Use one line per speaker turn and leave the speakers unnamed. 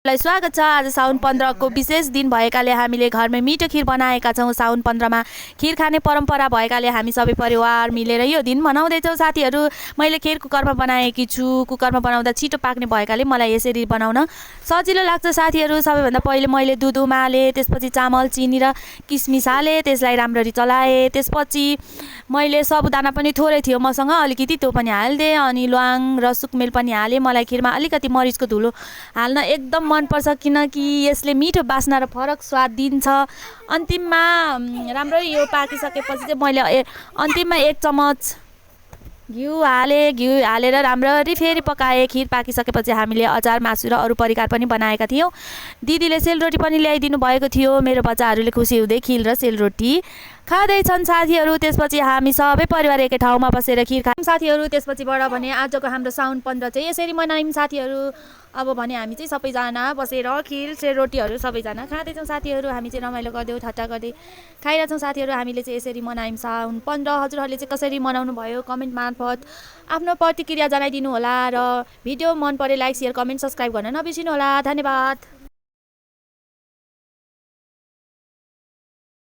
स्वागत छ। आज साउन 15 को विशेष दिन भएकाले हामीले घरमै मिठो खीर बनाएका छौँ। साउन 15 मा खीर खाने परम्परा भएकाले हामी सबै परिवार मिलेर यो दिन मनाउँदैछौँ। साथीहरू, मैले खीर कुकरमा बनाएकी छु। कुकरमा बनाउँदा छिटो पाक्ने भएकाले मलाई यसरी बनाउन सजिलो लाग्छ। साथीहरू, सबैभन्दा पहिले मैले दुध उमाले, त्यसपछि चामल, चिनी र किसमिस हाले, त्यसलाई राम्ररी चलाएँ। त्यसपछि मैले साबुदाना पनि थोरै थियो मसँग, अलिकति त्यो पनि हालिदिएँ। अनि ल्वाङ र सुकमेल पनि हालेँ। मलाई खीरमा अलिकति मरिचको धुलो हाल्न एकदम मनपर्छ, किनकि यसले मिठो बास्ना र फरक स्वाद दिन्छ। अन्तिममा राम्ररी यो पाकिसकेपछि चाहिँ मैले अन्तिममा 1 चम्मच घिउ हालेर राम्ररी फेरि पकाएँ। खीर पाकिसकेपछि हामीले अचार, मासु र अरू परिकार पनि बनाएका थियौँ। दिदीले सेलरोटी पनि ल्याइदिनु भएको थियो। मेरो बच्चाहरूले खुसी हुँदै खीर र सेलरोटी खाँदैछन्। साथीहरू, त्यसपछि हामी सबै परिवार एकै ठाउँमा बसेर खीर खायौँ। साथीहरू, त्यसपछिबाट भने आजको हाम्रो साउन 15 चाहिँ यसरी मनायौँ। साथीहरू, अब भने हामी चाहिँ सबैजना बसेर खीर सेलरोटीहरू सबैजना खाँदैछौँ। साथीहरू, हामी चाहिँ रमाइलो गर्दै ठट्टा गर्दै खाइरहेछौँ। साथीहरू, हामीले चाहिँ यसरी मनायौँ साउन 15। हजुरहरूले चाहिँ कसरी मनाउनु भयो कमेन्ट मार्फत आफ्नो प्रतिक्रिया जनाइदिनु होला। र भिडियो मन परे लाइक, सेयर, कमेन्ट, सब्सक्राइब गर्न नबिर्सिनु होला। धन्यवाद।